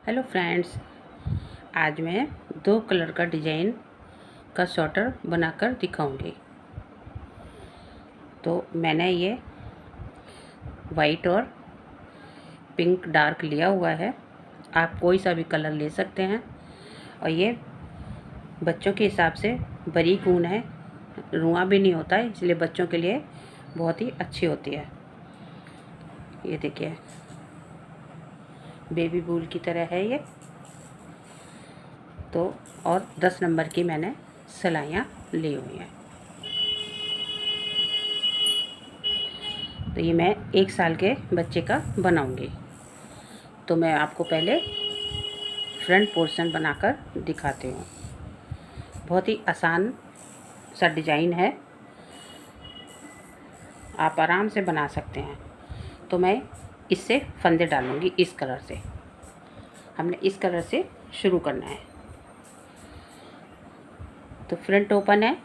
Hello friends, आज मैं 2 colour का डिजाइन का स्वेटर बनाकर दिखाऊंगी। तो मैंने ये वाइट और पिंक डार्क लिया हुआ है। आप कोई सा भी कलर ले सकते हैं। और ये बच्चों के हिसाब से बारीक ऊन है, रुआं भी नहीं होता है, इसलिए बच्चों के लिए बहुत ही अच्छी होती है। ये देखिए, बेबी बूल की तरह है ये। तो और 10 नंबर की मैंने सिलाइयाँ ली हुई हैं। तो ये मैं 1 साल के बच्चे का बनाऊंगी। तो मैं आपको पहले फ्रंट पोर्शन बनाकर दिखाती हूँ। बहुत ही आसान सा डिजाइन है, आप आराम से बना सकते हैं। तो मैं इससे फंदे डालूंगी। इस कलर से हमने इस कलर से शुरू करना है। तो फ्रंट ओपन है,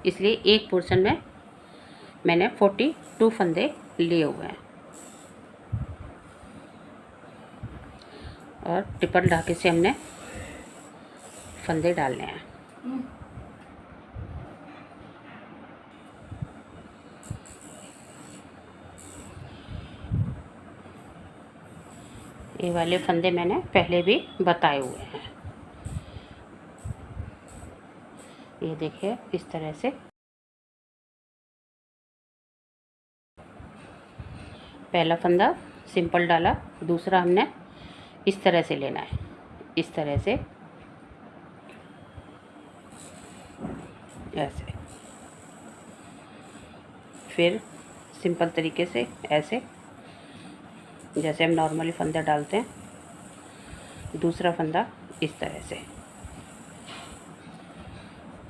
इसलिए एक पोर्शन में मैंने 42 फंदे लिए हुए हैं। और ट्रिपल धागे से हमने फंदे डालने हैं। ये वाले फंदे मैंने पहले भी बताए हुए हैं। ये देखिए, इस तरह से पहला फंदा सिंपल डाला, दूसरा हमने इस तरह से लेना है, इस तरह से ऐसे, फिर सिंपल तरीके से ऐसे जैसे हम नॉर्मली फंदा डालते हैं। दूसरा फंदा इस तरह से।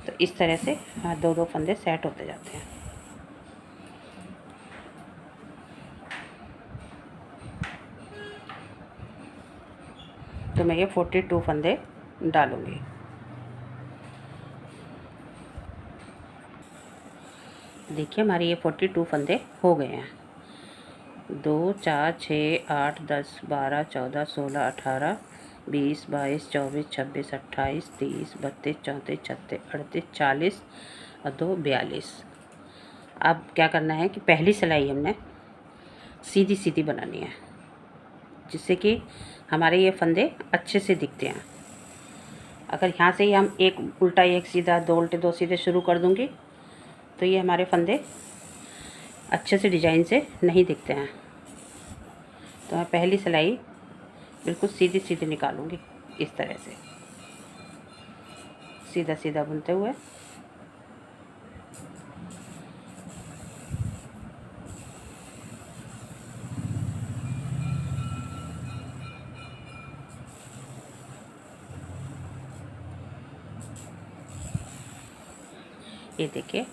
तो इस तरह से दो दो फंदे सेट होते जाते हैं। तो मैं ये 42 फंदे डालूंगी। देखिए, हमारे ये 42 फंदे हो गए हैं। 2 4 6 8 10 12 14 16 18 20 22 24 26 28 30 32 34 36 38 40 और 2 42। अब क्या करना है कि पहली सिलाई हमने सीधी सीधी बनानी है, जिससे कि हमारे ये फंदे अच्छे से दिखते हैं। अगर यहाँ से ही हम एक उल्टा एक सीधा, 2 उल्टे 2 सीधे शुरू कर दूँगी तो ये हमारे फंदे अच्छे से डिजाइन से नहीं दिखते हैं। तो मैं पहली सिलाई बिल्कुल सीधी सीधी निकालूंगी, इस तरह से सीधा सीधा बुनते हुए। ये देखिए,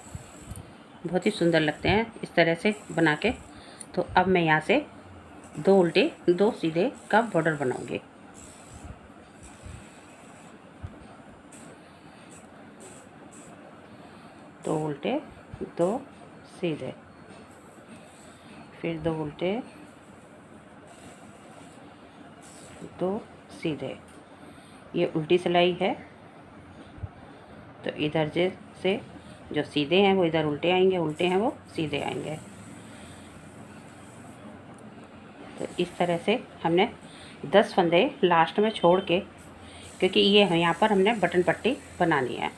बहुत ही सुंदर लगते हैं इस तरह से बना के। तो अब मैं यहाँ से 2 उल्टे 2 सीधे का बॉर्डर बनाऊंगी। दो उल्टे 2 सीधे, फिर 2 उल्टे 2 सीधे। ये उल्टी सिलाई है, तो इधर से जो सीधे हैं वो इधर उल्टे आएंगे, उल्टे हैं वो सीधे आएंगे। तो इस तरह से हमने 10 फंदे लास्ट में छोड़ के, क्योंकि ये यहाँ पर हमने बटन पट्टी बनानी है।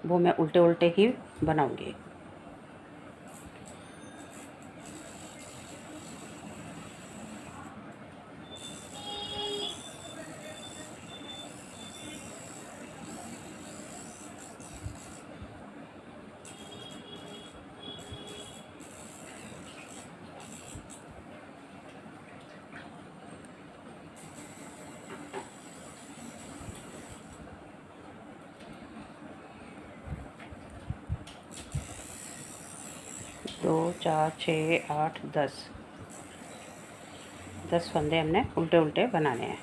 वो मैं उल्टे उल्टे ही बनाऊंगी। दो 4 6 8 10 फंदे हमने उल्टे उल्टे बनाने हैं,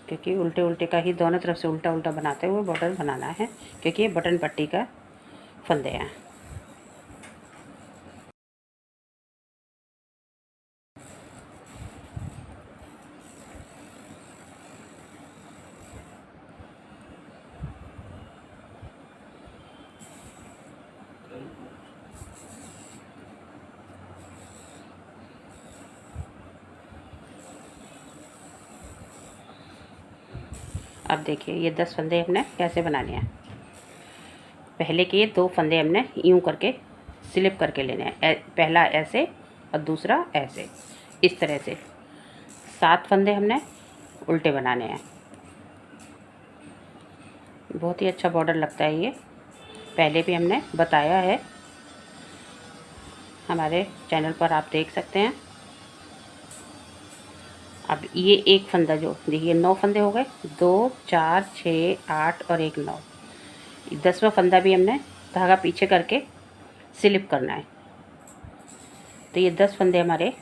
क्योंकि उल्टे उल्टे का ही दोनों तरफ से उल्टा उल्टा बनाते हुए बॉर्डर बनाना है, क्योंकि ये बटन पट्टी का फंदे हैं। अब देखिए ये 10 फंदे हमने कैसे बनाने हैं। पहले के ये 2 फंदे हमने यूं करके स्लिप करके लेने हैं, पहला ऐसे और दूसरा ऐसे, इस तरह से 7 फंदे हमने उल्टे बनाने हैं। बहुत ही अच्छा बॉर्डर लगता है ये, पहले भी हमने बताया है, हमारे चैनल पर आप देख सकते हैं। अब ये एक फंदा जो देखिए 9 फंदे हो गए, 2 4 6 8 और एक 9। 10वां फंदा भी हमने धागा पीछे करके स्लिप करना है। तो ये 10 फंदे हमारे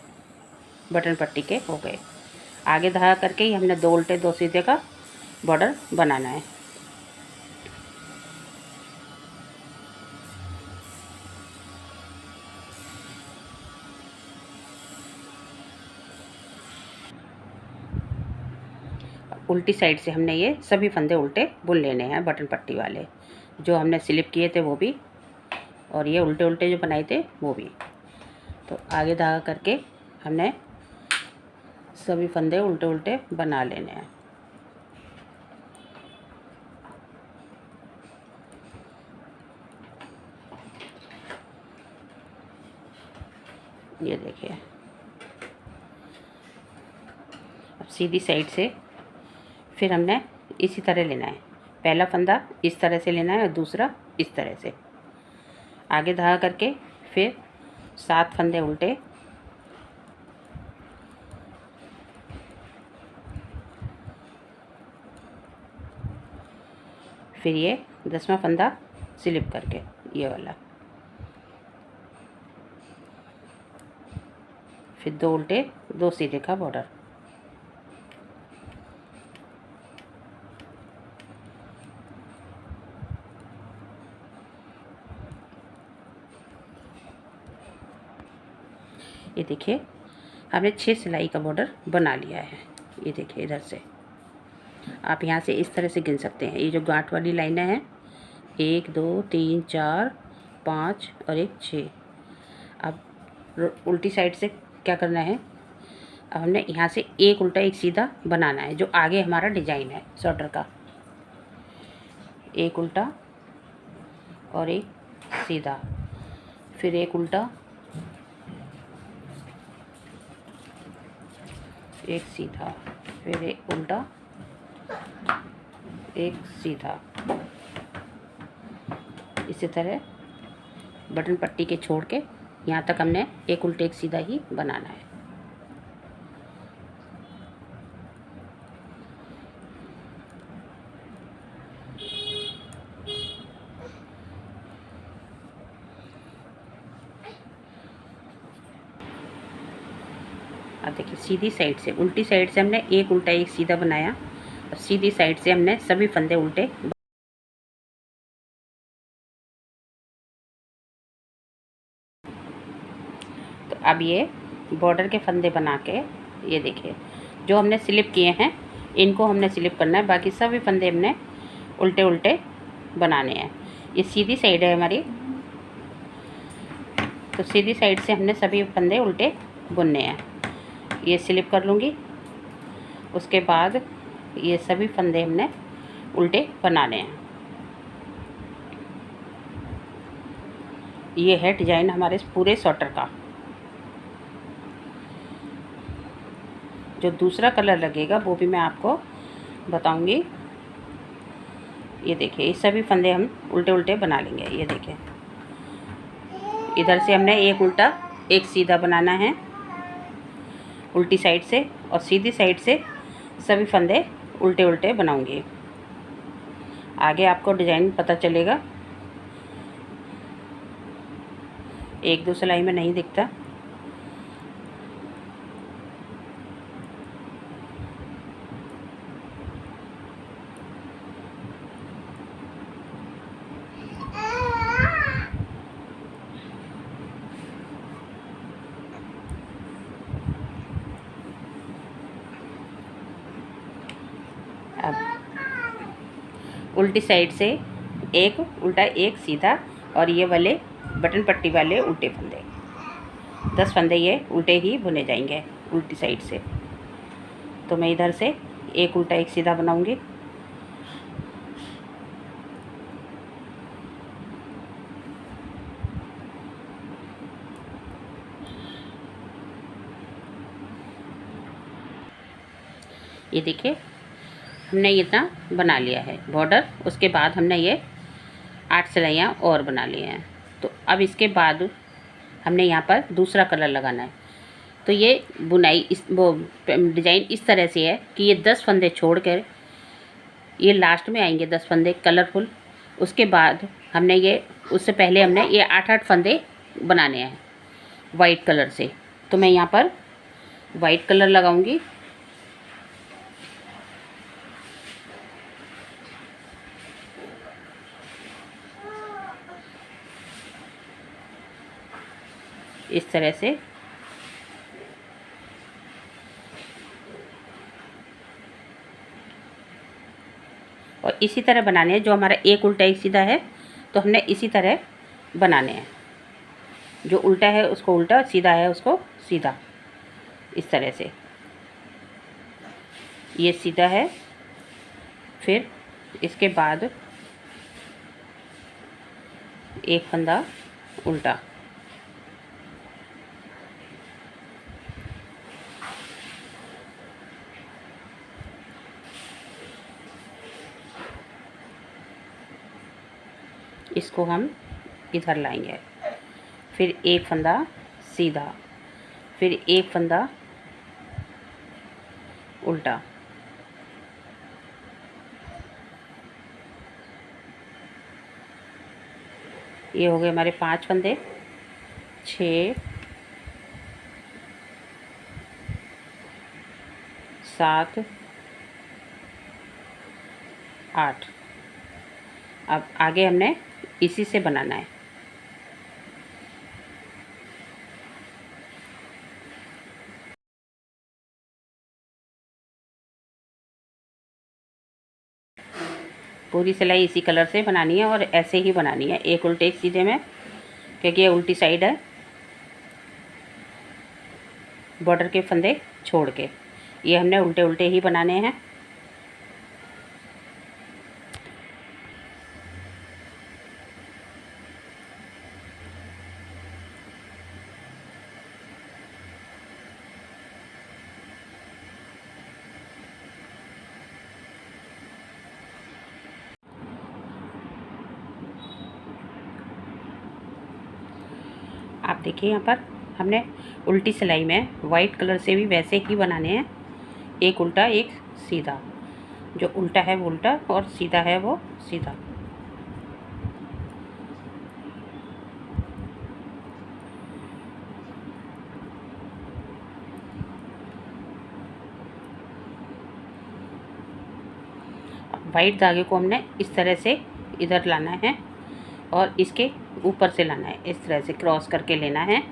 बटन पट्टी के हो गए। आगे धागा करके ही हमने 2 उल्टे 2 सीधे का बॉर्डर बनाना है। उल्टी साइड से हमने ये सभी फंदे उल्टे बुन लेने हैं, बटन पट्टी वाले जो हमने स्लिप किए थे वो भी, और ये उल्टे उल्टे जो बनाए थे वो भी। तो आगे धागा करके हमने सभी फंदे उल्टे उल्टे बना लेने हैं। ये देखिए, अब सीधी साइड से फिर हमने इसी तरह लेना है। पहला फंदा इस तरह से लेना है और दूसरा इस तरह से। आगे धागा करके फिर 7 फंदे उल्टे, फिर ये 10वां फंदा स्लिप करके ये वाला, फिर 2 उल्टे 2 सीधे का बॉर्डर। ये देखिए हमने 6 सिलाई का बॉर्डर बना लिया है। ये देखिए इधर से आप यहाँ से इस तरह से गिन सकते हैं। ये जो गांठ वाली लाइनें हैं 1 2 3 4 5 और एक 6। अब उल्टी साइड से क्या करना है, अब हमने यहाँ से एक उल्टा एक सीधा बनाना है जो आगे हमारा डिजाइन है स्वेटर का। एक उल्टा और एक सीधा, फिर एक उल्टा एक सीधा, फिर एक उल्टा एक सीधा। इसी तरह बटन पट्टी के छोड़ के यहाँ तक हमने एक उल्टे एक सीधा ही बनाना है। अब देखिए सीधी साइड से, उल्टी साइड से हमने एक उल्टा एक सीधा बनाया और सीधी साइड से हमने सभी फंदे उल्टे। तो अब ये बॉर्डर के फंदे बना के ये देखिए जो हमने स्लिप किए हैं इनको हमने स्लिप करना है, बाकी सभी फंदे हमने उल्टे उल्टे बनाने हैं। ये सीधी साइड है हमारी, तो सीधी साइड से हमने सभी फंदे उल्टे बुनने हैं। ये स्लिप कर लूँगी, उसके बाद ये सभी फंदे हमने उल्टे बनाने हैं। ये है डिजाइन हमारे पूरे स्वेटर का। जो दूसरा कलर लगेगा वो भी मैं आपको बताऊंगी। ये देखिए ये सभी फंदे हम उल्टे उल्टे बना लेंगे। ये देखिए इधर से हमने एक उल्टा एक सीधा बनाना है उल्टी साइड से, और सीधी साइड से सभी फंदे उल्टे उल्टे बनाऊंगी। आगे आपको डिज़ाइन पता चलेगा, 1-2 सिलाई में नहीं दिखता। अब उल्टी साइड से एक उल्टा एक सीधा, और ये वाले बटन पट्टी वाले उल्टे फंदे 10 फंदे ये उल्टे ही बुने जाएंगे उल्टी साइड से। तो मैं इधर से एक उल्टा एक सीधा बनाऊंगी, ये देखिए हमने इतना बना लिया है बॉर्डर। उसके बाद हमने ये 8 सिलाइयाँ और बना लिए हैं। तो अब इसके बाद हमने यहाँ पर दूसरा कलर लगाना है। तो ये बुनाई इस वो डिज़ाइन इस तरह से है कि ये 10 फंदे छोड़ कर ये लास्ट में आएंगे 10 फंदे कलरफुल। उसके बाद हमने ये उससे पहले हमने ये 8-8 फंदे बनाने हैं वाइट कलर से। तो मैं यहाँ पर वाइट कलर लगाऊंगी। इस तरह से और इसी तरह बनाने हैं। जो हमारा एक उल्टा एक सीधा है तो हमने इसी तरह बनाने हैं। जो उल्टा है उसको उल्टा, सीधा है उसको सीधा, इस तरह से। ये सीधा है, फिर इसके बाद एक फंदा उल्टा, इसको हम इधर लाएंगे, फिर एक फंदा सीधा, फिर एक फंदा उल्टा। ये हो गए हमारे 5 फंदे, 6 7 8। अब आगे हमने इसी से बनाना है। पूरी सिलाई इसी कलर से बनानी है और ऐसे ही बनानी है, एक उल्टे एक सीधे में, क्योंकि ये उल्टी साइड है बॉर्डर के फंदे छोड़ के। ये हमने उल्टे उल्टे ही बनाने हैं। आप देखिए यहाँ पर हमने उल्टी सिलाई में वाइट कलर से भी वैसे ही बनाने हैं, एक उल्टा एक सीधा। जो उल्टा है वो उल्टा और सीधा है वो सीधा। वाइट धागे को हमने इस तरह से इधर लाना है और इसके ऊपर से लाना है, इस तरह से क्रॉस करके लेना है,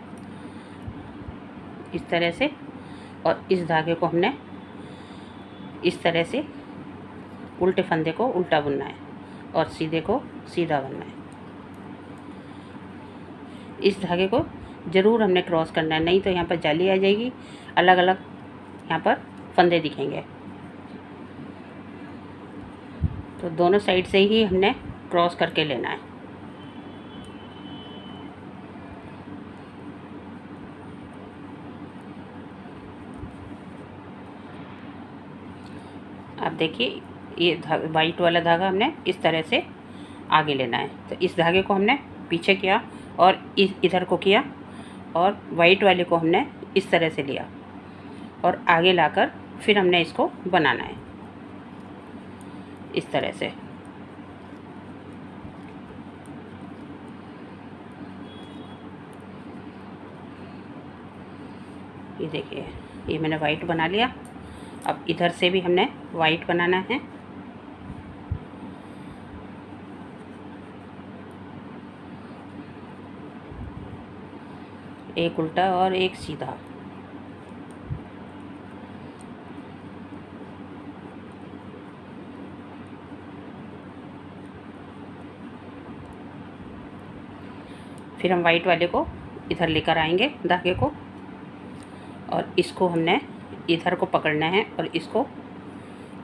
इस तरह से। और इस धागे को हमने इस तरह से उल्टे फंदे को उल्टा बुनना है और सीधे को सीधा बुनना है। इस धागे को ज़रूर हमने क्रॉस करना है, नहीं तो यहाँ पर जाली आ जाएगी, अलग अलग यहाँ पर फंदे दिखेंगे। तो दोनों साइड से ही हमने क्रॉस करके लेना है। अब देखिए ये वाइट वाला धागा हमने इस तरह से आगे लेना है। तो इस धागे को हमने पीछे किया और इधर को किया और वाइट वाले को हमने इस तरह से लिया और आगे लाकर फिर हमने इसको बनाना है इस तरह से। ये देखिए ये मैंने वाइट बना लिया। अब इधर से भी हमने वाइट बनाना है। एक उल्टा और एक सीधा। फिर हम वाइट वाले को इधर लेकर आएंगे धागे को और इसको हमने इधर को पकड़ना है और इसको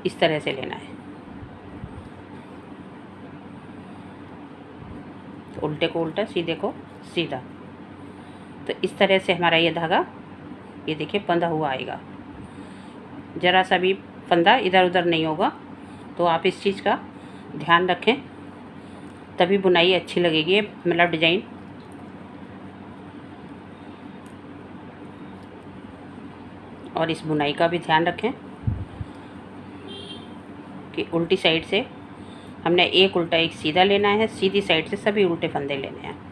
इस तरह से लेना है। तो उल्टे को उल्टा, सीधे को सीधा। तो इस तरह से हमारा ये धागा ये देखिए बंधा हुआ आएगा। ज़रा सा भी फंदा इधर उधर नहीं होगा। तो आप इस चीज़ का ध्यान रखें, तभी बुनाई अच्छी लगेगी, मतलब डिज़ाइन। और इस बुनाई का भी ध्यान रखें कि उल्टी साइड से हमने एक उल्टा एक सीधा लेना है, सीधी साइड से सभी उल्टे फंदे लेने हैं।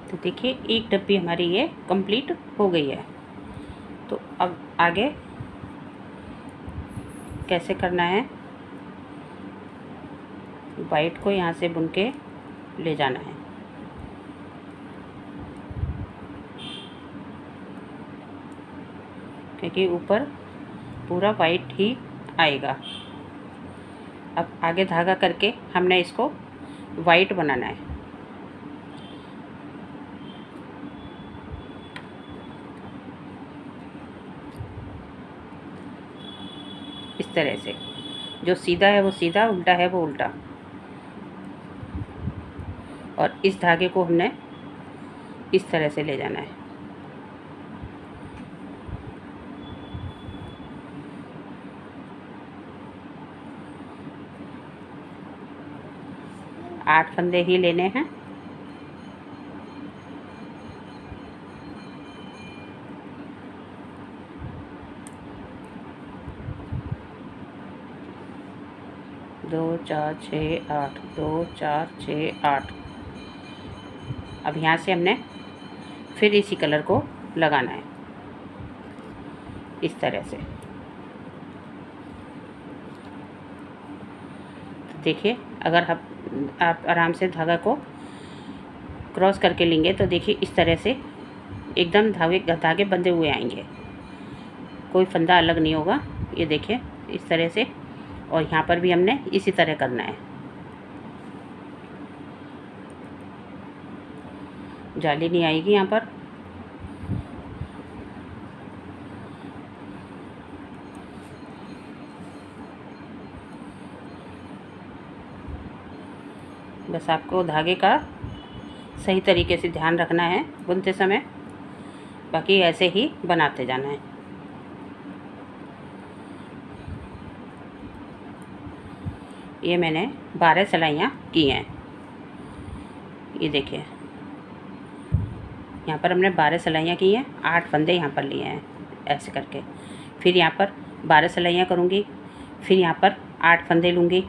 तो देखिए एक डब्बी हमारी ये कंप्लीट हो गई है। तो अब आगे कैसे करना है, वाइट को यहाँ से बुन के ले जाना है। क्योंकि ऊपर पूरा वाइट ही आएगा। अब आगे धागा करके हमने इसको वाइट बनाना है। इस तरह से, जो सीधा है वो सीधा, उल्टा है वो उल्टा। और इस धागे को हमने इस तरह से ले जाना है। आठ फंदे ही लेने हैं। दो चार छः आठ, 2 4 6 8। अब यहाँ से हमने फिर इसी कलर को लगाना है इस तरह से। देखिए अगर आप आराम से धागा को क्रॉस करके लेंगे तो देखिए इस तरह से एकदम धागे बंधे हुए आएंगे, कोई फंदा अलग नहीं होगा। ये देखिए इस तरह से। और यहाँ पर भी हमने इसी तरह करना है। जाली नहीं आएगी यहाँ पर। बस आपको धागे का सही तरीके से ध्यान रखना है बुनते समय, बाकी ऐसे ही बनाते जाना है। ये मैंने 12 सिलाइयाँ की हैं। ये देखिए यहाँ पर हमने 12 सिलाइयाँ की हैं, 8 फंदे यहाँ पर लिए हैं ऐसे करके। फिर यहाँ पर 12 सिलाइयाँ करूँगी, फिर यहाँ पर 8 फंदे लूँगी।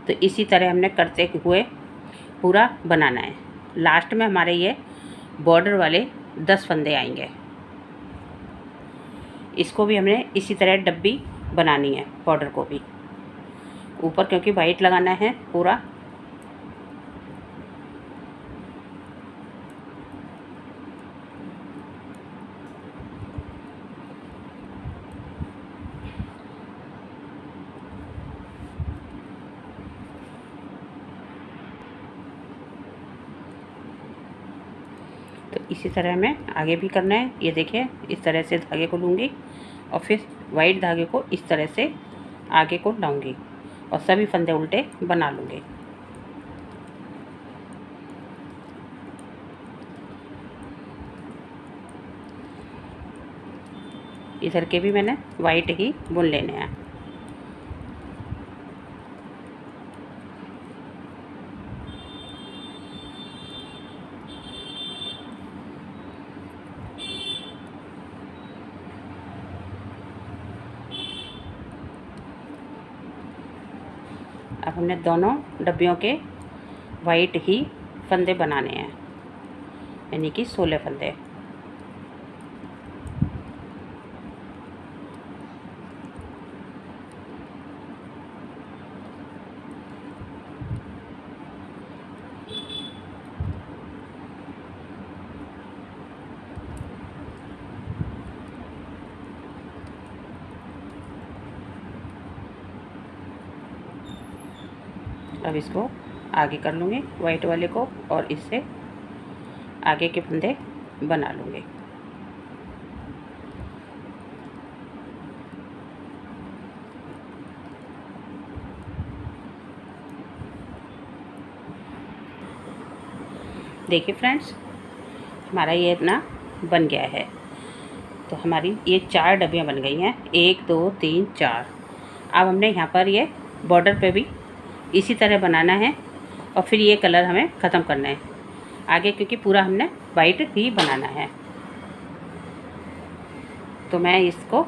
तो इसी तरह हमने करते हुए पूरा बनाना है। लास्ट में हमारे ये बॉर्डर वाले 10 फंदे आएंगे। इसको भी हमने इसी तरह डब्बी बनानी है, बॉर्डर को भी ऊपर, क्योंकि वाइट लगाना है पूरा। तो इसी तरह में आगे भी करना है। ये देखिए इस तरह से धागे को लूँगी और फिर वाइट धागे को इस तरह से आगे को लाऊंगी और सभी फंदे उल्टे बना लूँगी। इधर के भी मैंने वाइट ही बुन लेने हैं। अब हमने दोनों डब्बियों के वाइट ही फंदे बनाने हैं, यानी कि 16 फंदे। अब इसको आगे कर लूँगी वाइट वाले को और इससे आगे के फंदे बना लूँगी। देखिए फ्रेंड्स, हमारा ये इतना बन गया है। तो हमारी ये 4 डब्बियाँ बन गई हैं, 1 2 3 4। अब हमने यहाँ पर ये बॉर्डर पे भी इसी तरह बनाना है और फिर ये कलर हमें ख़त्म करना है आगे, क्योंकि पूरा हमने वाइट ही बनाना है। तो मैं इसको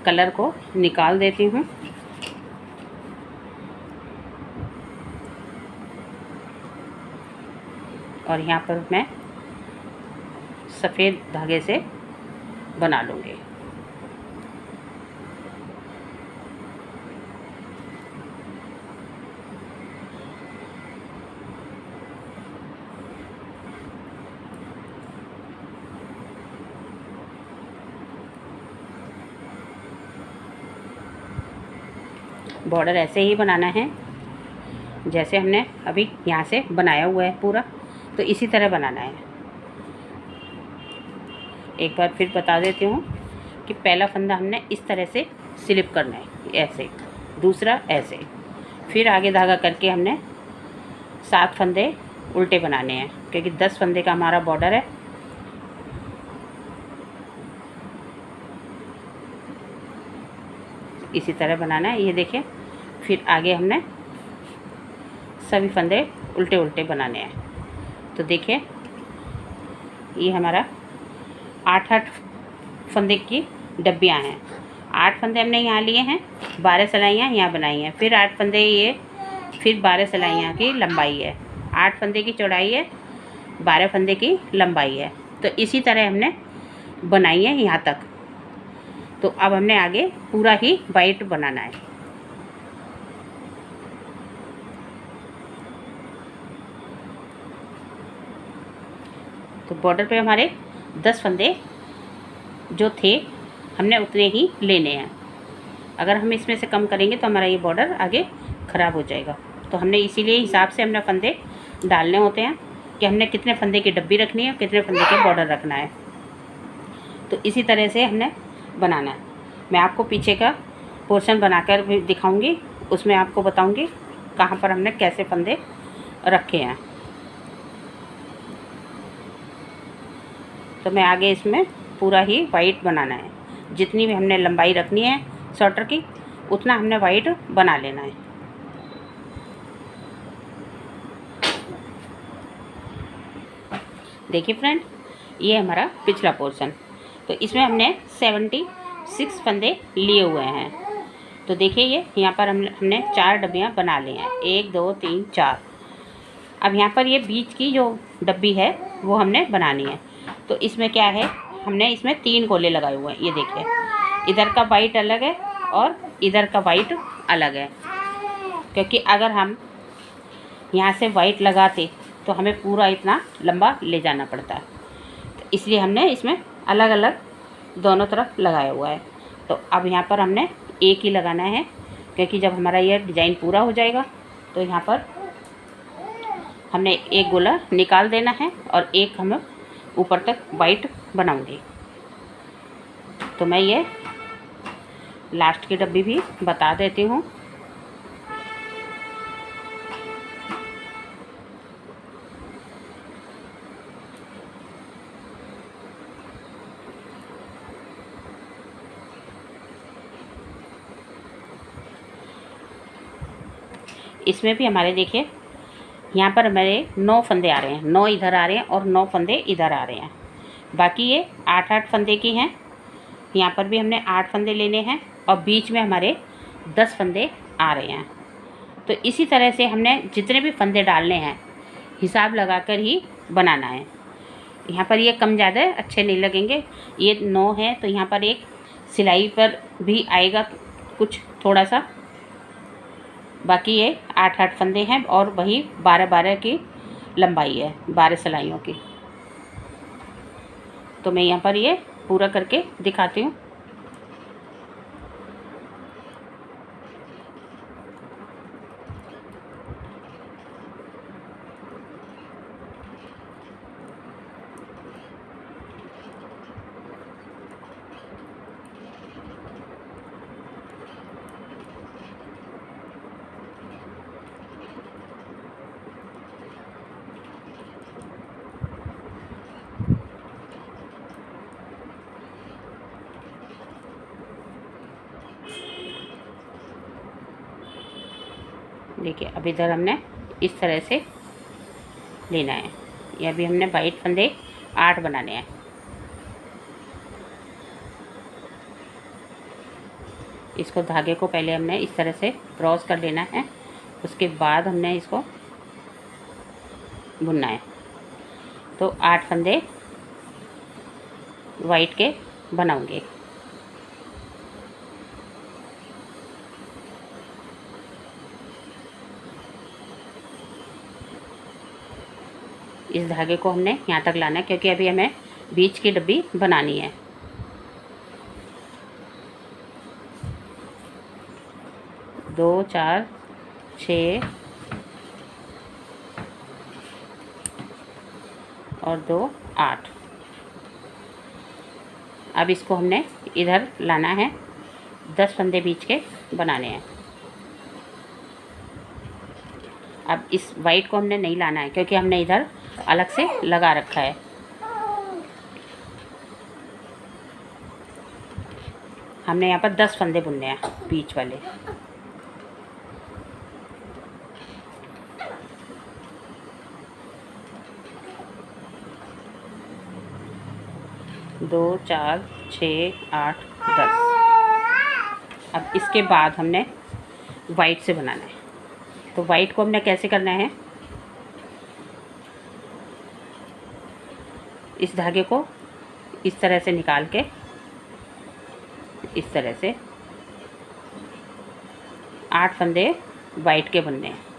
कलर को निकाल देती हूँ। और यहाँ पर मैं सफ़ेद धागे से बना लूँगी। बॉर्डर ऐसे ही बनाना है जैसे हमने अभी यहाँ से बनाया हुआ है पूरा, तो इसी तरह बनाना है। एक बार फिर बता देती हूँ कि पहला फंदा हमने इस तरह से स्लिप करना है, ऐसे, दूसरा ऐसे, फिर आगे धागा करके हमने 7 फंदे उल्टे बनाने हैं, क्योंकि 10 फंदे का हमारा बॉर्डर है। इसी तरह बनाना है, ये देखिए। फिर आगे हमने सभी फंदे उल्टे उल्टे बनाने हैं। तो देखिए, ये हमारा 8 फंदे की डब्बियाँ हैं। 8 फंदे हमने यहाँ लिए हैं, 12 सिलाइयाँ यहाँ बनाई हैं, फिर 8 फंदे ये, फिर 12 सिलाइयाँ की लंबाई है, 8 फंदे की चौड़ाई है, 12 फंदे की लंबाई है। तो इसी तरह हमने बनाई है यहाँ तक। तो अब हमने आगे पूरा ही वाइट बनाना है। तो बॉर्डर पे हमारे 10 फंदे जो थे हमने उतने ही लेने हैं। अगर हम इसमें से कम करेंगे तो हमारा ये बॉर्डर आगे ख़राब हो जाएगा। तो हमने इसीलिए हिसाब से हमने फंदे डालने होते हैं कि हमने कितने फंदे की डब्बी रखनी है, कितने फंदे के बॉर्डर रखना है। तो इसी तरह से हमने बनाना है। मैं आपको पीछे का पोर्शन बनाकर भी दिखाऊंगी, उसमें आपको बताऊंगी कहाँ पर हमने कैसे फंदे रखे हैं। तो मैं आगे इसमें पूरा ही वाइट बनाना है। जितनी भी हमने लंबाई रखनी है स्वेटर की, उतना हमने वाइट बना लेना है। देखिए फ्रेंड, ये हमारा पिछला पोर्शन। तो इसमें हमने 76 फंदे लिए हुए हैं। तो देखिए, ये यहाँ पर हमने 4 डब्बियाँ बना ली हैं, 1 2 3 4। अब यहाँ पर ये बीच की जो डब्बी है वो हमने बनानी है। तो इसमें क्या है, हमने इसमें 3 गोले लगाए हुए हैं। ये देखिए, इधर का वाइट अलग है और इधर का वाइट अलग है, क्योंकि अगर हम यहाँ से वाइट लगाते तो हमें पूरा इतना लंबा ले जाना पड़ता है। तो इसलिए हमने इसमें अलग अलग दोनों तरफ लगाया हुआ है। तो अब यहाँ पर हमने एक ही लगाना है, क्योंकि जब हमारा ये डिज़ाइन पूरा हो जाएगा तो यहाँ पर हमने एक गोला निकाल देना है और एक हम ऊपर तक वाइट बनाऊंगी। तो मैं ये लास्ट की डब्बी भी बता देती हूँ। इसमें भी हमारे देखिए, यहाँ पर हमारे 9 फंदे आ रहे हैं, 9 इधर आ रहे हैं और 9 फंदे इधर आ रहे हैं। बाकी ये 8 फंदे की हैं। यहाँ पर भी हमने 8 फंदे लेने हैं और बीच में हमारे 10 फंदे आ रहे हैं। तो इसी तरह से हमने जितने भी फंदे डालने हैं हिसाब लगाकर ही बनाना है। यहाँ पर ये कम ज़्यादा अच्छे नहीं लगेंगे। ये 9 है तो यहाँ पर एक सिलाई पर भी आएगा कुछ थोड़ा सा। बाकी ये 8 फंदे हैं और वही 12 की लंबाई है, 12 सिलाइयों की। तो मैं यहाँ पर ये पूरा करके दिखाती हूँ। देखिए अब इधर हमने इस तरह से लेना है। ये अभी हमने वाइट फंदे 8 बनाने हैं। इसको धागे को पहले हमने इस तरह से क्रॉस कर लेना है, उसके बाद हमने इसको बुनना है। तो 8 फंदे वाइट के बनाऊंगे। इस धागे को हमने यहाँ तक लाना है क्योंकि अभी हमें बीच की डब्बी बनानी है। दो, 4, 6 और 2, 8। अब इसको हमने इधर लाना है, 10 फंदे बीच के बनाने हैं। अब इस वाइट को हमने नहीं लाना है क्योंकि हमने इधर अलग से लगा रखा है। हमने यहाँ पर 10 फंदे बुनने हैं बीच वाले। दो, 4, 6, 8, 10। अब इसके बाद हमने वाइट से बनाना है। तो वाइट को हमने कैसे करना है, इस धागे को इस तरह से निकाल के इस तरह से 8 फंदे वाइट के बनने हैं।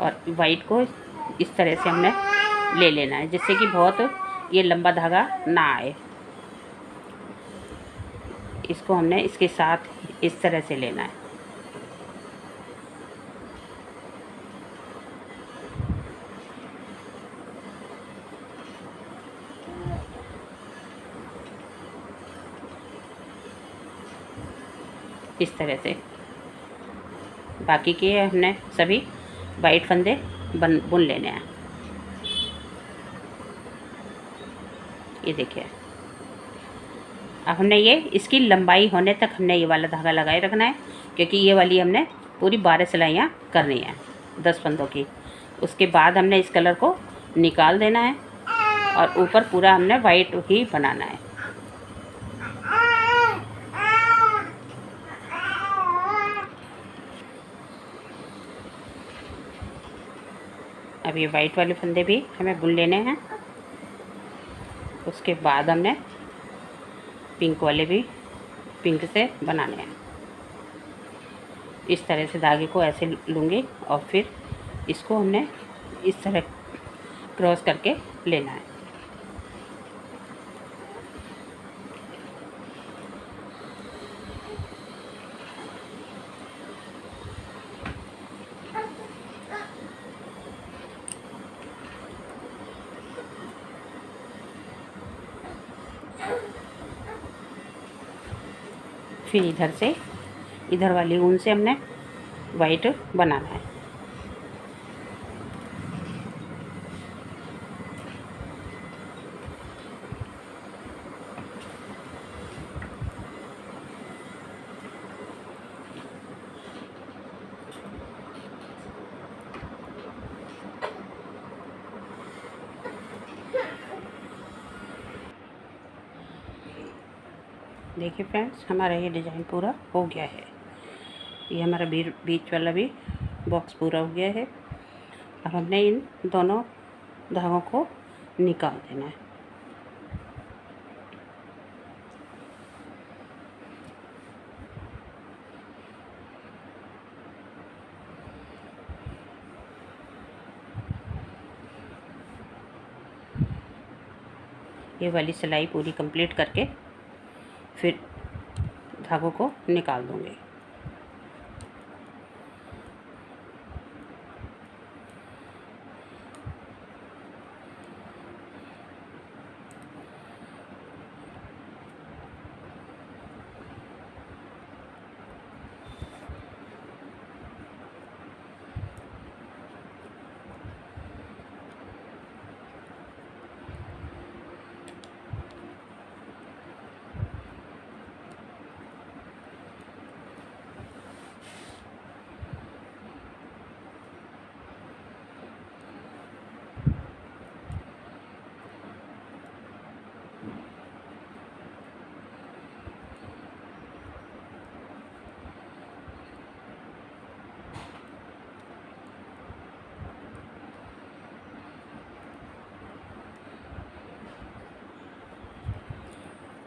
और वाइट को इस तरह से हमने ले लेना है जिससे कि बहुत ये लंबा धागा ना आए। इसको हमने इसके साथ इस तरह से लेना है। इस तरह से बाकी के हमने सभी वाइट फंदे बुन लेने हैं। ये देखिए अब हमने ये इसकी लंबाई होने तक हमने ये वाला धागा लगाए रखना है क्योंकि ये वाली हमने पूरी 12 सिलाइयाँ करनी है 10 फंदों की। उसके बाद हमने इस कलर को निकाल देना है और ऊपर पूरा हमने वाइट ही बनाना है। अब ये वाइट वाले फंदे भी हमें बुन लेने हैं। उसके बाद हमने पिंक वाले भी पिंक से बनाने हैं। इस तरह से धागे को ऐसे लूँगी और फिर इसको हमने इस तरह क्रॉस करके लेना है। फिर इधर से इधर वाली ऊन से हमने वाइट बनाना है। देखिए फ्रेंड्स हमारा ये डिज़ाइन पूरा हो गया है। ये हमारा बीच वाला भी बॉक्स पूरा हो गया है। अब हमने इन दोनों धागों को निकाल देना है। ये वाली सिलाई पूरी कंप्लीट करके फिर धागों को निकाल दूँगी।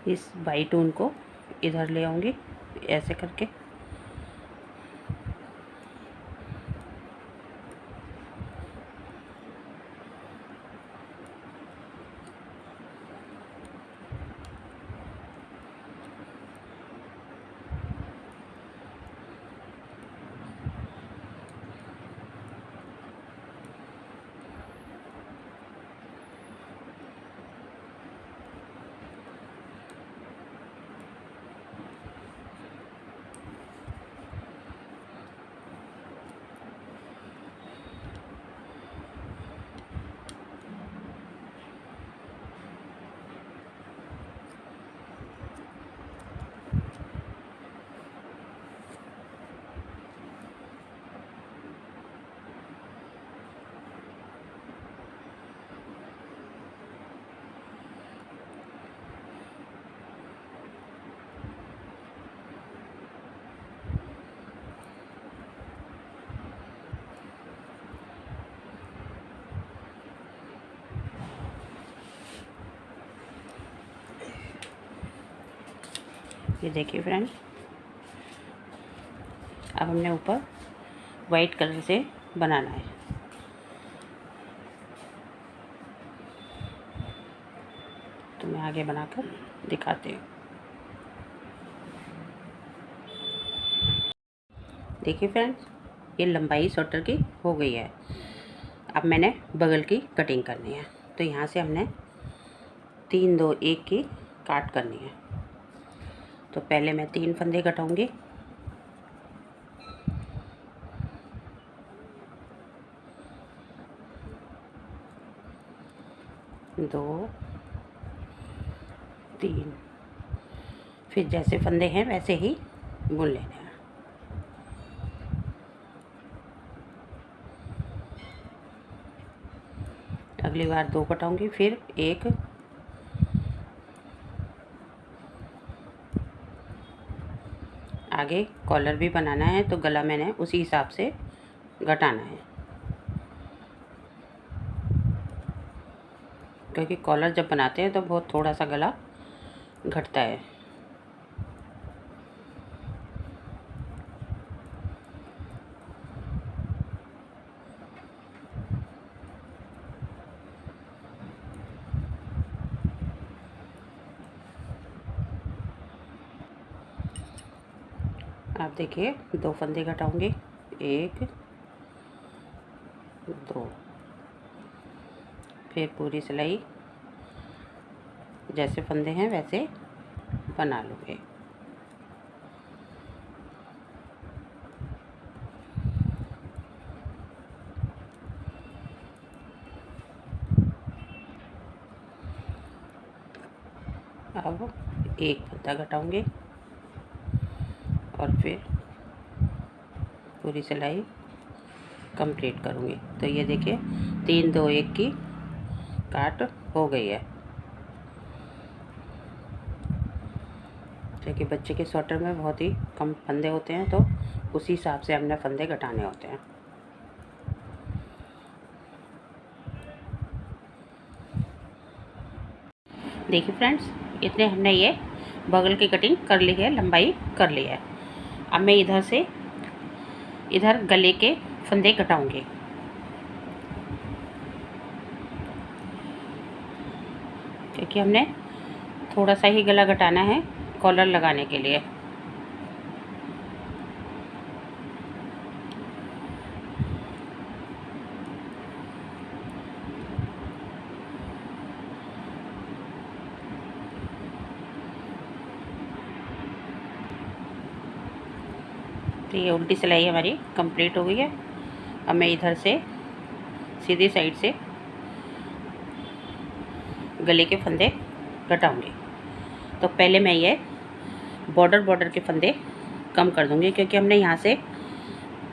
इस वाइट ऊन को इधर ले आऊँगी ऐसे करके। ये देखिए फ्रेंड्स, अब हमने ऊपर वाइट कलर से बनाना है। तो मैं आगे बनाकर दिखाती हूँ। देखिए फ्रेंड्स, ये लंबाई स्वेटर की हो गई है। अब मैंने बगल की कटिंग करनी है। तो यहाँ से हमने 3 2 1 की काट करनी है। तो पहले मैं 3 फंदे कटाऊंगी। दो, 3, फिर जैसे फंदे हैं वैसे ही बुन लेने हैं। अगली बार 2 कटाऊंगी, फिर 1, आगे कॉलर भी बनाना है तो गला मैंने उसी हिसाब से घटाना है, क्योंकि कॉलर जब बनाते हैं तो बहुत थोड़ा सा गला घटता है। आप देखिए 2 फंदे घटाऊंगी, 1 2, फिर पूरी सिलाई जैसे फंदे हैं वैसे बना लूँगी। अब 1 फंदा घटाऊंगी और फिर पूरी सिलाई कंप्लीट करूँगी। तो ये देखिए 3 2 1 की काट हो गई है। क्योंकि बच्चे के स्वेटर में बहुत ही कम फंदे होते हैं तो उसी हिसाब से हमने फंदे घटाने होते हैं। देखिए फ्रेंड्स, इतने हमने ये बगल की कटिंग कर ली है, लंबाई कर ली है। अब मैं इधर से इधर गले के फंदे घटाऊंगी। क्योंकि हमने थोड़ा सा ही गला घटाना है कॉलर लगाने के लिए। तो ये उल्टी सिलाई हमारी कंप्लीट हो गई है। अब मैं इधर से सीधी साइड से गले के फंदे घटाऊंगी। तो पहले मैं ये बॉर्डर के फंदे कम कर दूंगी, क्योंकि हमने यहाँ से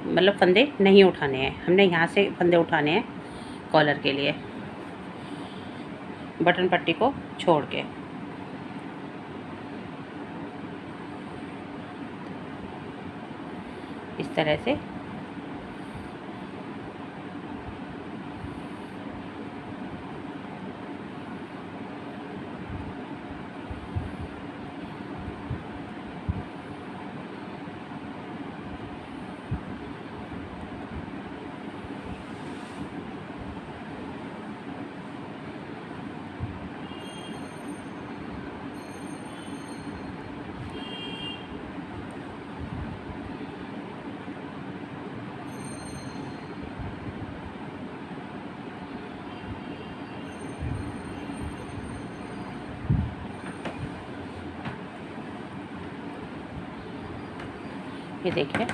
मतलब फंदे नहीं उठाने हैं, हमने यहाँ से फंदे उठाने हैं कॉलर के लिए, बटन पट्टी को छोड़ के। इस तरह से ये देखिए,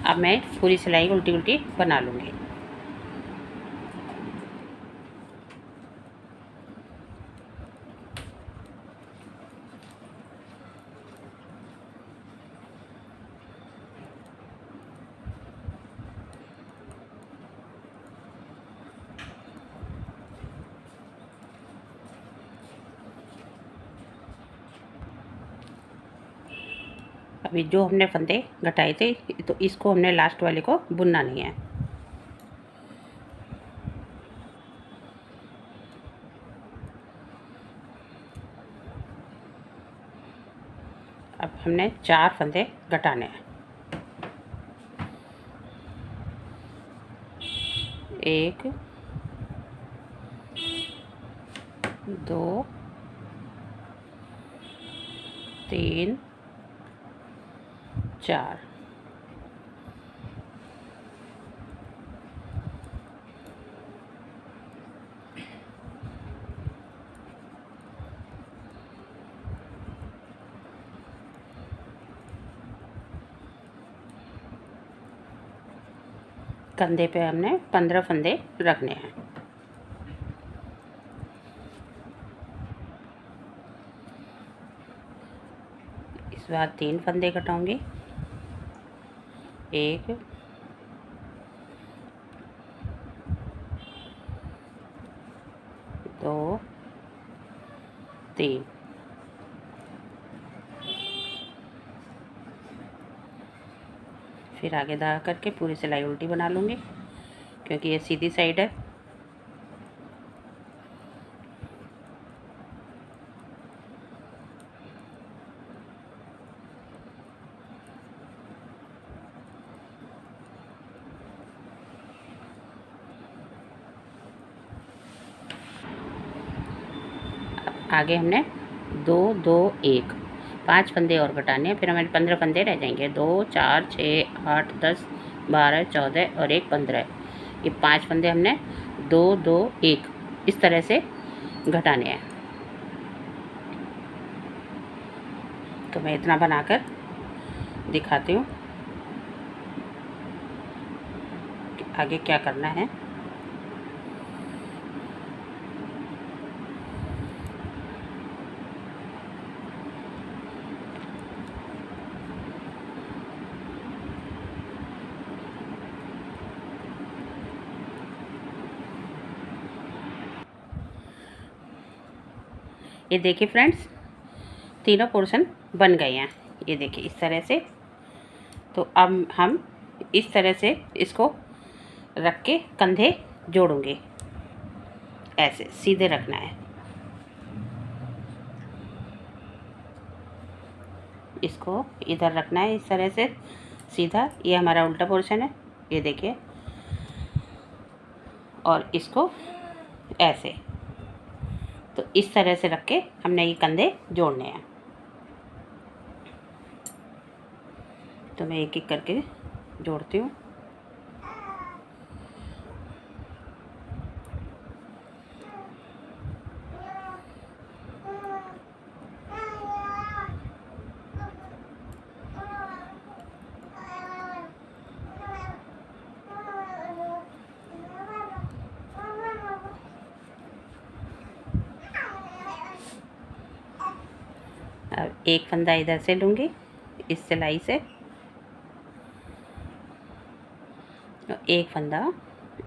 अब मैं पूरी सिलाई उल्टी उल्टी बना लूँगी। अभी जो हमने फंदे घटाए थे तो इसको हमने लास्ट वाले को बुनना नहीं है। अब हमने 4 फंदे घटाने हैं। 1 2 3 4। कंधे पे हमने 15 फंदे रखने हैं। इस बार 3 फंदे घटाऊंगी। 1 2 3। फिर आगे दाग करके पूरी सिलाई उल्टी बना लूँगी, क्योंकि ये सीधी साइड है। आगे हमने 2 2 1 5 फंदे और घटाने हैं, फिर हमारे 15 फंदे रह जाएंगे। 2 4 6 8 10 12 14 और 1 15। ये 5 फंदे हमने 2 2 1 इस तरह से घटाने हैं। तो मैं इतना बनाकर दिखाती हूँ कि आगे क्या करना है। ये देखिए फ्रेंड्स, तीनों पोर्शन बन गए हैं। ये देखिए इस तरह से। तो अब हम इस तरह से इसको रख के कंधे जोड़ूंगे। ऐसे सीधे रखना है इसको, इधर रखना है इस तरह से सीधा। ये हमारा उल्टा पोर्शन है, ये देखिए। और इसको ऐसे, तो इस तरह से रख के हमने ये कंधे जोड़ने हैं। तो मैं एक एक करके जोड़ती हूँ। अब एक फंदा इधर से लूँगी इस सिलाई से, और एक फंदा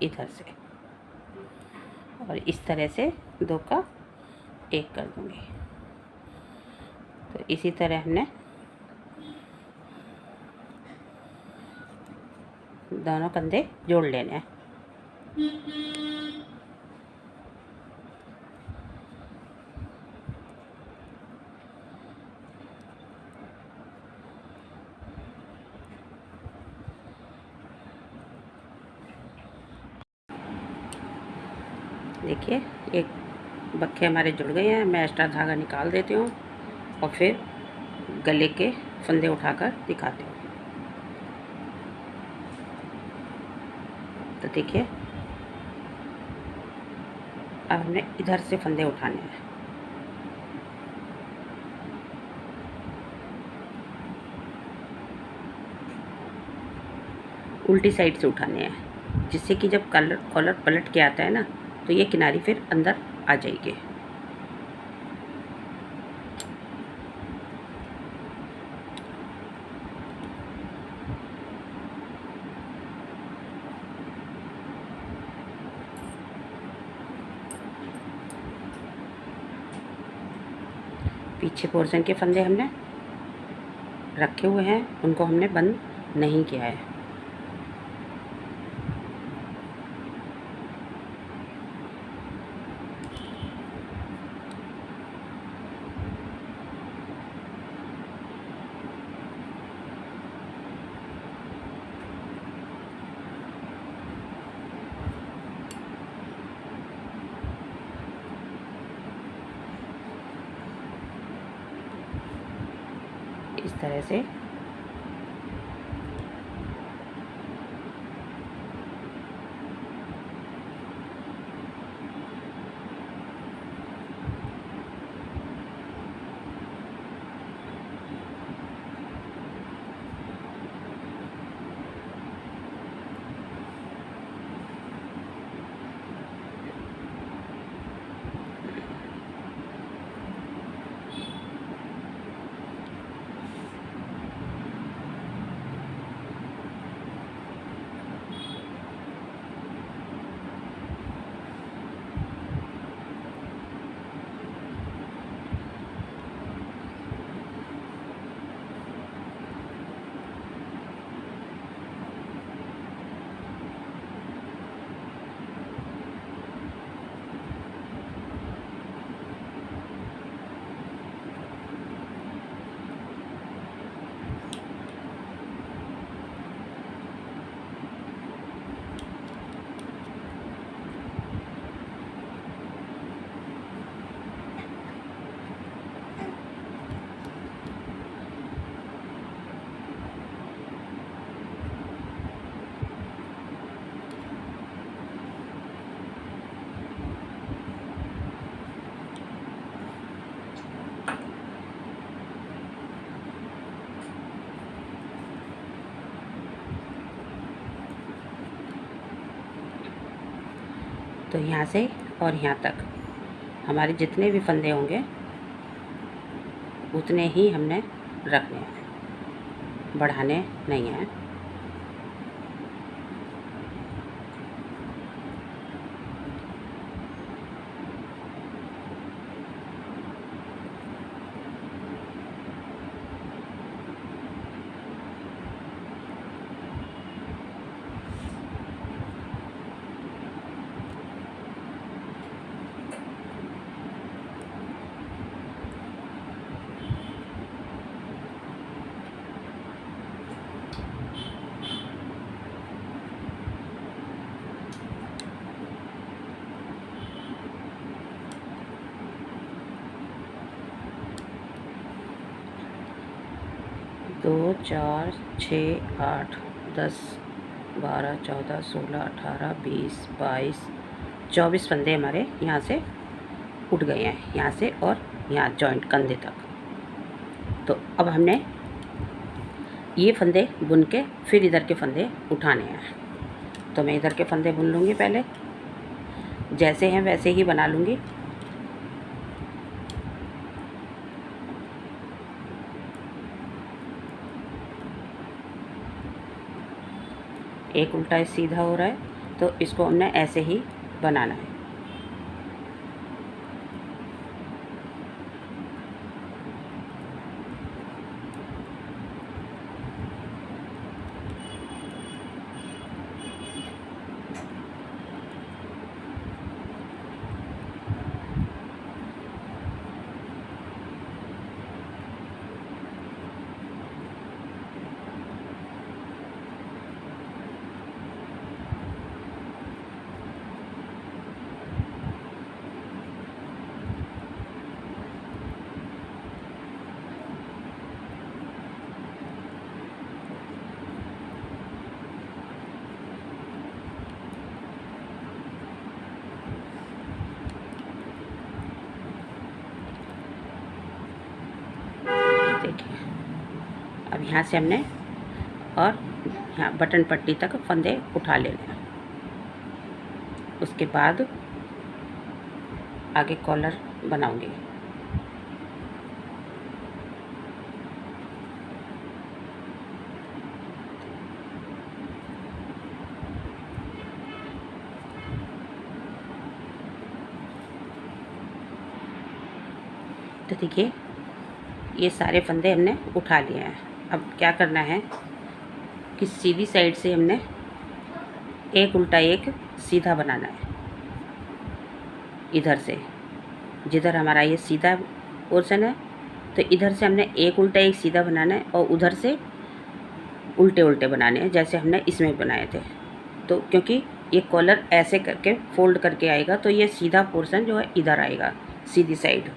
इधर से, और इस तरह से 2 का 1 कर दूँगी। तो इसी तरह हमने दोनों कंधे जोड़ लेने हैं। देखिए एक बक्खे हमारे जुड़ गए हैं। मैं एक्स्ट्रा धागा निकाल देती हूँ और फिर गले के फंदे उठाकर दिखाती हूँ। तो देखिए अब हमने इधर से फंदे उठाने हैं। उल्टी साइड से उठाने हैं, जिससे कि जब कॉलर पलट के आता है ना तो ये किनारी फिर अंदर आ जाएगी। पीछे पोर्शन के फंदे हमने रखे हुए हैं, उनको हमने बंद नहीं किया है। इस तरह से तो यहाँ से और यहाँ तक हमारे जितने भी फंदे होंगे उतने ही हमने रखने हैं, बढ़ाने नहीं हैं। दो, 4, 6, 8, 10, 12, 14, 16, 18, 20, 22, 24 फंदे हमारे यहाँ से उठ गए हैं, यहाँ से और यहाँ जॉइंट कंधे तक। तो अब हमने ये फंदे बुन के फिर इधर के फंदे उठाने हैं। तो मैं इधर के फंदे बुन लूँगी, पहले जैसे हैं वैसे ही बना लूँगी। एक उल्टा सीधा हो रहा है तो इसको हमने ऐसे ही बनाना है। देखिए अब यहाँ से हमने और हाँ, बटन पट्टी तक फंदे उठा लेना। उसके बाद आगे कॉलर बनाऊंगी। तो देखिए ये सारे फंदे हमने उठा लिए हैं। अब क्या करना है कि सीधी साइड से हमने एक उल्टा एक सीधा बनाना है। इधर से जिधर हमारा ये सीधा पोर्शन है तो इधर से हमने एक उल्टा एक सीधा बनाना है और उधर से उल्टे उल्टे बनाने हैं जैसे हमने इसमें बनाए थे। तो क्योंकि ये कॉलर ऐसे करके फोल्ड करके आएगा तो ये सीधा पोर्शन जो है इधर आएगा सीधी साइड।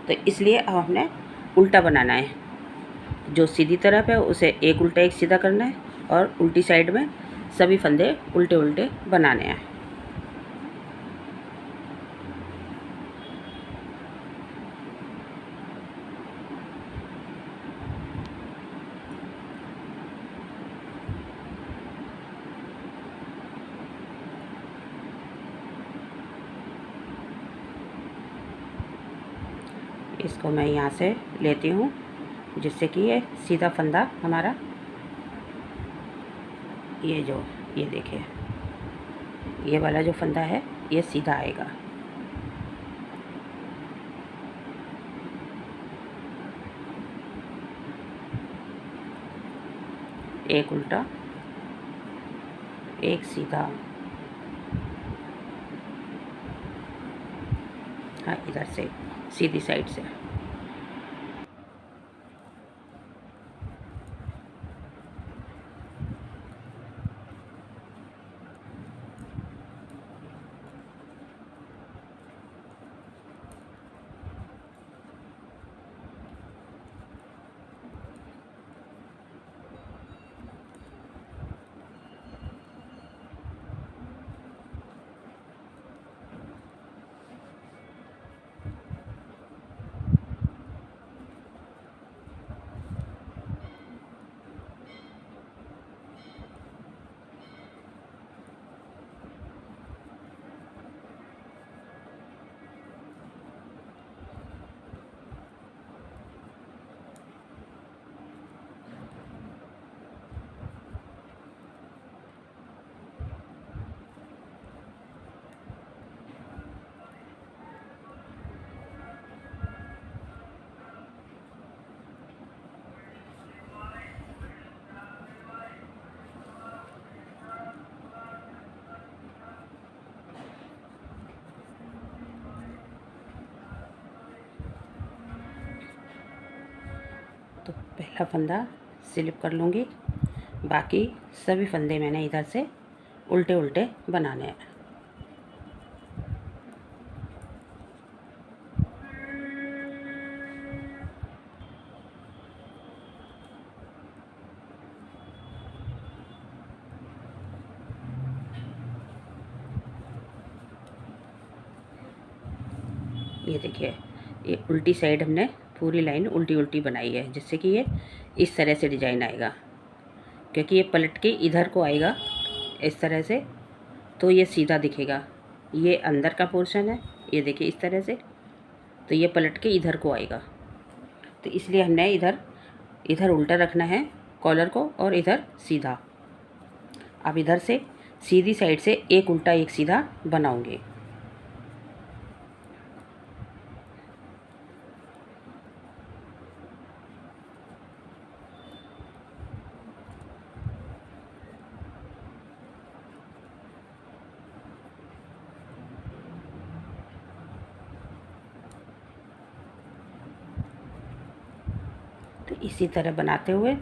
तो इसलिए अब हमने उल्टा बनाना है। जो सीधी तरफ है उसे एक उल्टा एक सीधा करना है और उल्टी साइड में सभी फंदे उल्टे उल्टे बनाने हैं। इसको मैं यहाँ से लेती हूँ जिससे कि ये सीधा फंदा हमारा ये देखिए ये वाला जो फंदा है ये सीधा आएगा। एक उल्टा एक सीधा। हाँ, इधर से सीधी साइड से। तो पहला फंदा स्लिप कर लूँगी। बाकी सभी फंदे मैंने इधर से उल्टे उल्टे बनाने हैं। ये देखिए ये उल्टी साइड हमने पूरी लाइन उल्टी उल्टी बनाई है जिससे कि ये इस तरह से डिजाइन आएगा। क्योंकि ये पलट के इधर को आएगा इस तरह से तो ये सीधा दिखेगा। ये अंदर का पोर्शन है, ये देखिए इस तरह से, तो ये पलट के इधर को आएगा। तो इसलिए हमने इधर उल्टा रखना है कॉलर को और इधर सीधा। अब इधर से सीधी साइड से एक उल्टा एक सीधा बनाऊंगी। तो इसी तरह बनाते हुए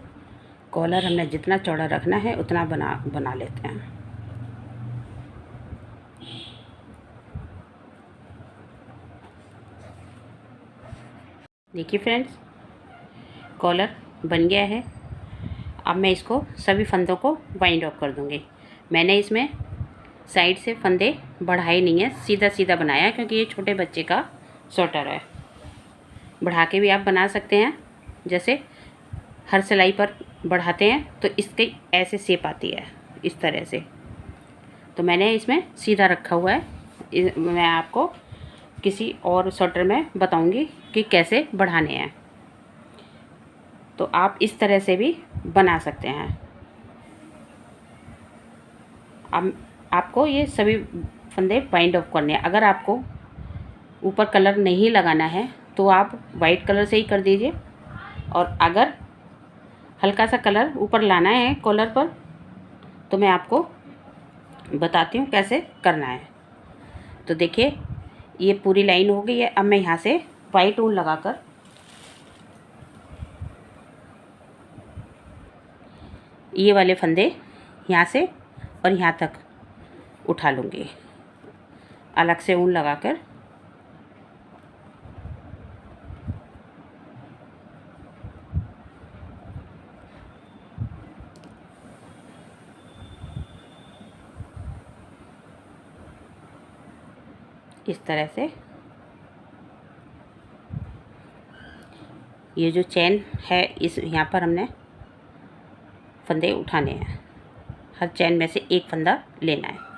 कॉलर हमने जितना चौड़ा रखना है उतना बना लेते हैं। देखिए फ्रेंड्स कॉलर बन गया है। अब मैं इसको सभी फंदों को वाइंड अप कर दूंगी। मैंने इसमें साइड से फंदे बढ़ाए नहीं है, सीधा सीधा बनाया क्योंकि ये छोटे बच्चे का स्वेटर है। बढ़ा के भी आप बना सकते हैं, जैसे हर सिलाई पर बढ़ाते हैं तो इसकी ऐसे शेप आती है, इस तरह से। तो मैंने इसमें सीधा रखा हुआ है। मैं आपको किसी और स्वेटर में बताऊंगी कि कैसे बढ़ाने हैं। तो आप इस तरह से भी बना सकते हैं। अब आपको ये सभी फंदे बाइंड ऑफ करने हैं। अगर आपको ऊपर कलर नहीं लगाना है तो आप वाइट कलर से ही कर दीजिए, और अगर हल्का सा कलर ऊपर लाना है कॉलर पर तो मैं आपको बताती हूँ कैसे करना है। तो देखिए ये पूरी लाइन हो गई है। अब मैं यहाँ से वाइट ऊन लगाकर ये वाले फंदे यहाँ से और यहाँ तक उठा लूँगी, अलग से ऊन लगाकर। इस तरह से ये जो चैन है इस यहाँ पर हमने फंदे उठाने हैं। हर चैन में से एक फंदा लेना है।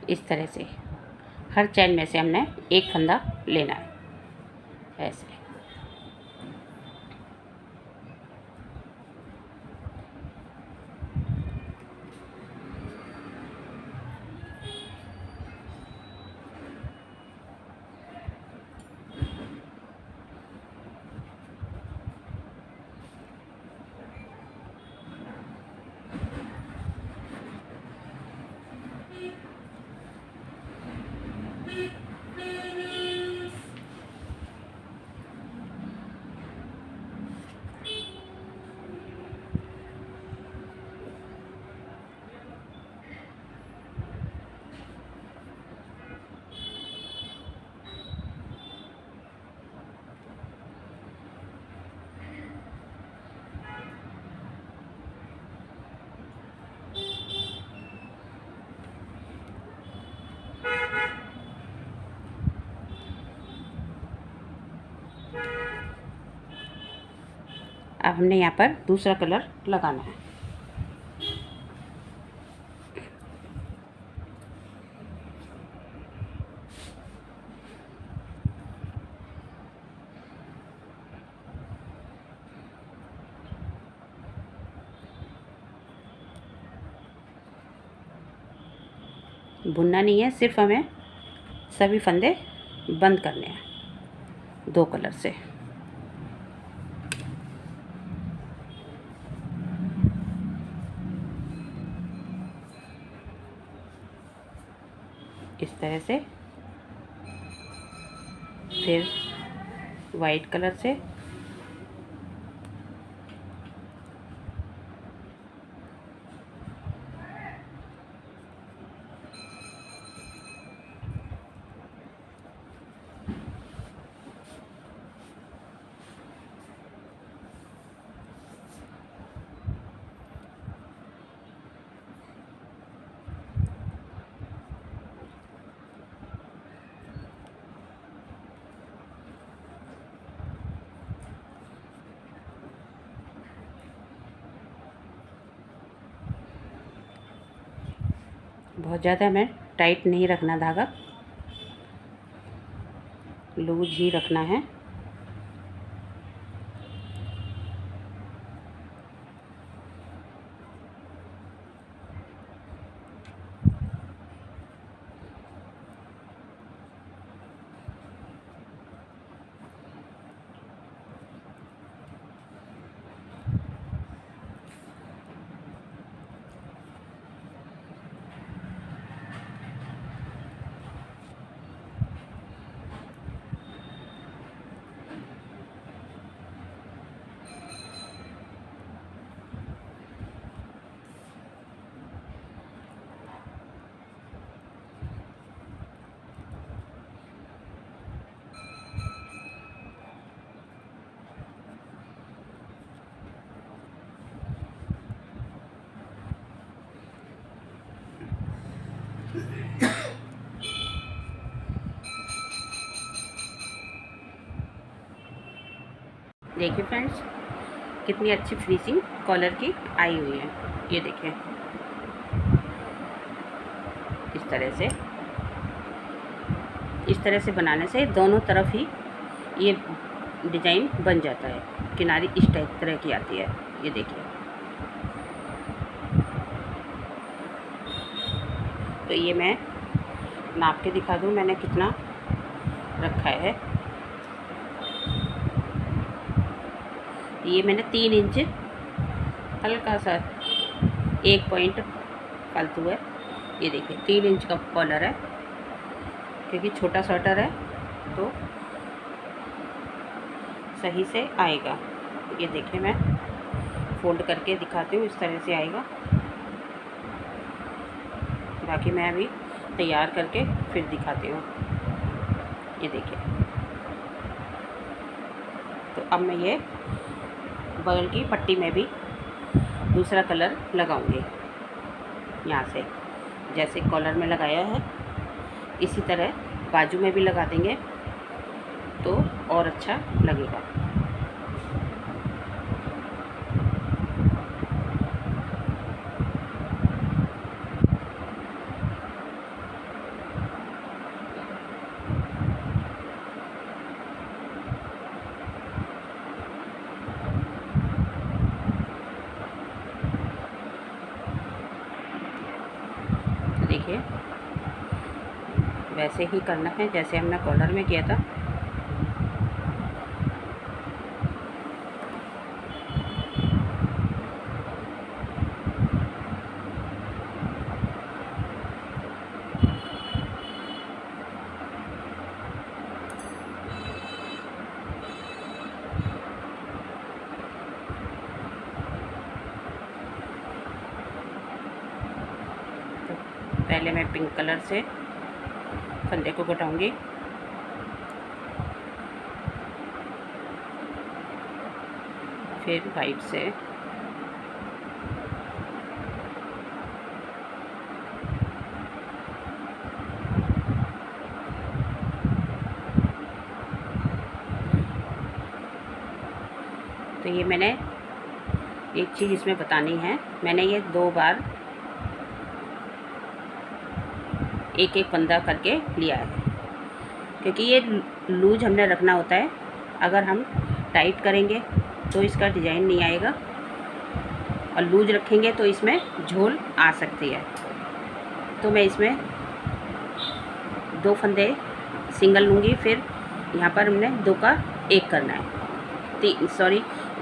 इस तरह से हर चैन में से हमने एक फंदा लेना है, ऐसे। अब हमने यहाँ पर दूसरा कलर लगाना है। बुनना नहीं है, सिर्फ हमें सभी फंदे बंद करने हैं दो कलर से। इस तरह से फिर वाइट कलर से बहुत ज़्यादा हमें टाइट नहीं रखना, धागा लूज ही रखना है। देखिए फ्रेंड्स, कितनी अच्छी फिनिशिंग कॉलर की आई हुई है। ये देखिए, इस तरह से बनाने से दोनों तरफ ही ये डिज़ाइन बन जाता है। किनारी इस टाइप तरह की आती है। ये देखिए, तो ये मैं नाप के दिखा दूँ मैंने कितना रखा है। ये मैंने 3 इंच, हल्का सा 1 पॉइंट फालतू है। ये देखिए 3 इंच का कॉलर है, क्योंकि छोटा स्वेटर है तो सही से आएगा। ये देखिए, मैं फोल्ड करके दिखाती हूँ, इस तरह से आएगा। बाकी मैं अभी तैयार करके फिर दिखाती हूँ। ये देखिए, तो अब मैं ये बगल की पट्टी में भी दूसरा कलर लगाऊंगी। यहाँ से जैसे कॉलर में लगाया है इसी तरह बाजू में भी लगा देंगे तो और अच्छा लगेगा। देखिए, वैसे ही करना है जैसे हमने कॉलर में किया था। पहले मैं पिंक कलर से फंदे को घटाऊंगी, फिर वाइट से, तो ये मैंने एक चीज़ इसमें बतानी है, मैंने ये 2 बार एक एक फंदा करके लिया है, क्योंकि ये लूज हमने रखना होता है। अगर हम टाइट करेंगे तो इसका डिज़ाइन नहीं आएगा, और लूज रखेंगे तो इसमें झोल आ सकती है। तो मैं इसमें 2 फंदे सिंगल लूँगी, फिर यहाँ पर हमने 2 का 1 करना है।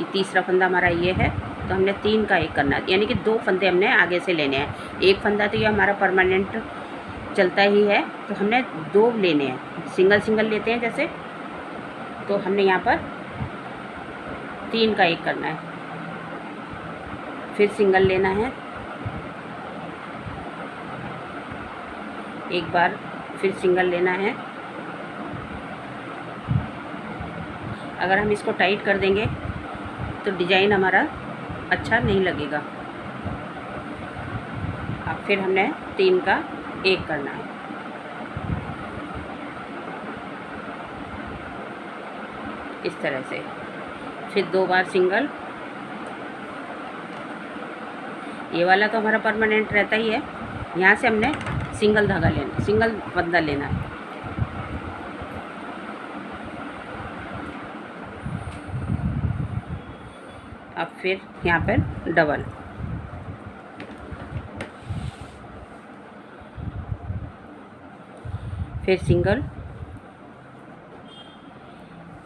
तीसरा फंदा हमारा ये है, तो हमने 3 का 1 करना है, यानी कि 2 फंदे हमने आगे से लेने हैं। एक फंदा तो ये हमारा परमानेंट चलता ही है, तो हमने 2 लेने हैं। सिंगल सिंगल लेते हैं जैसे, तो हमने यहाँ पर 3 का 1 करना है, फिर सिंगल लेना है एक बार, फिर सिंगल लेना है। अगर हम इसको टाइट कर देंगे तो डिज़ाइन हमारा अच्छा नहीं लगेगा। अब फिर हमने 3 का 1 करना है, इस तरह से, फिर 2 बार सिंगल। ये वाला तो हमारा परमानेंट रहता ही है। यहाँ से हमने सिंगल धागा लेना, सिंगल फंदा लेना है। अब फिर यहाँ पर डबल, फिर सिंगल,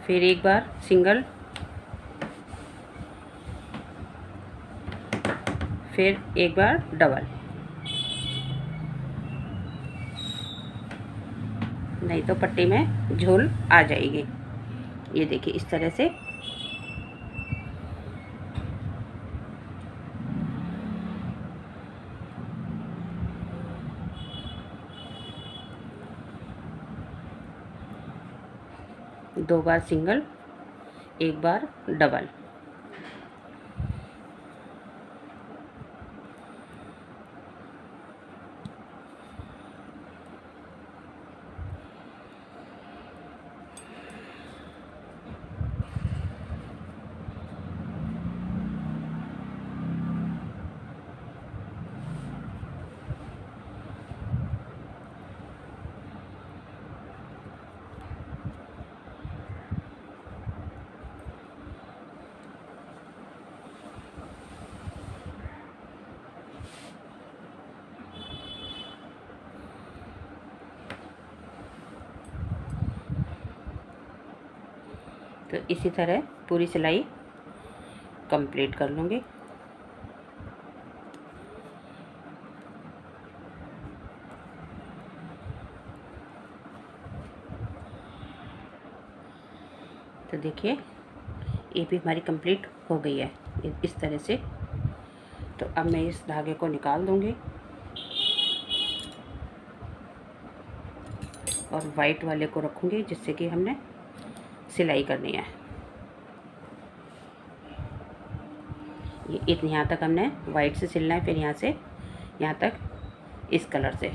फिर एक बार सिंगल, फिर एक बार डबल। नहीं तो पट्टी में झोल आ जाएगी। ये देखिए, इस तरह से दो बार सिंगल, एक बार डबल। तो इसी तरह पूरी सिलाई कंप्लीट कर लूँगी। तो देखिए ये भी हमारी कंप्लीट हो गई है इस तरह से। तो अब मैं इस धागे को निकाल दूँगी और वाइट वाले को रखूँगी जिससे कि हमने सिलाई करनी है। ये यहाँ तक हमने वाइट से सिलना है, फिर यहाँ से यहाँ तक इस कलर से।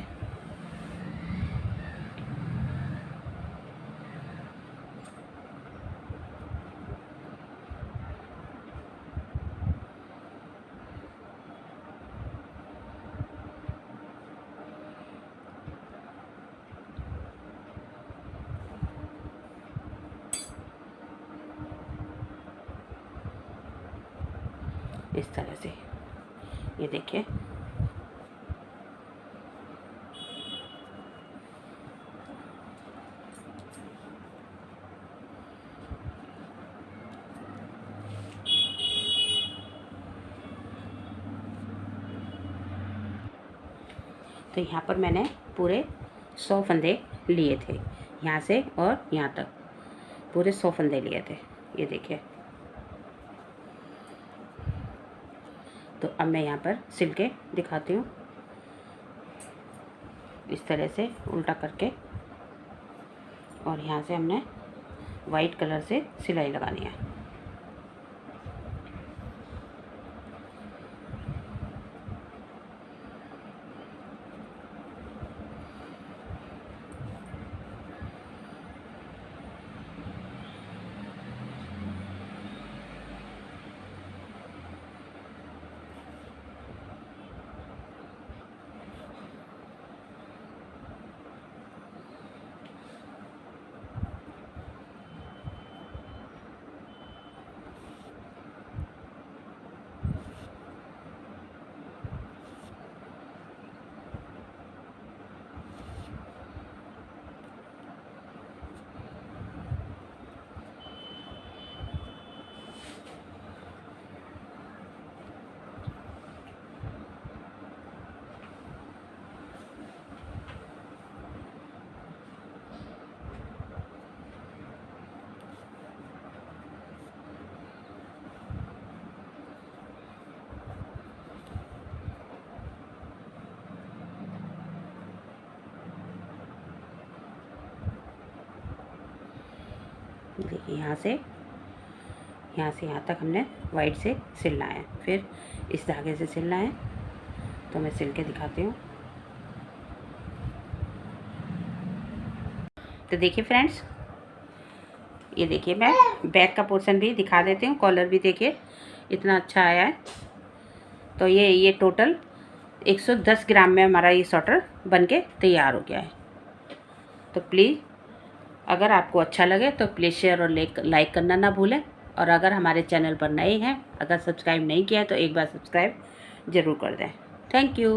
इस तरह से ये देखिए। तो यहाँ पर मैंने पूरे 100 फंदे लिए थे, यहाँ से और यहाँ तक पूरे 100 फंदे लिए थे। ये देखिए। तो अब मैं यहाँ पर सिल के दिखाती हूँ, इस तरह से उल्टा करके, और यहाँ से हमने वाइट कलर से सिलाई लगानी है। देखिए यहाँ से यहाँ तक हमने वाइट से सिलना है, फिर इस धागे से सिलना है। तो मैं सिल के दिखाती हूँ। तो देखिए फ्रेंड्स, ये देखिए मैं बैक का पोर्शन भी दिखा देती हूँ। कॉलर भी देखिए इतना अच्छा आया है। तो ये टोटल 110 ग्राम में हमारा ये स्वेटर बनके तैयार हो गया है। तो प्लीज़ अगर आपको अच्छा लगे तो प्लीज़ शेयर और लाइक करना ना भूलें। और अगर हमारे चैनल पर नए हैं, अगर सब्सक्राइब नहीं किया है तो एक बार सब्सक्राइब ज़रूर कर दें। Thank you.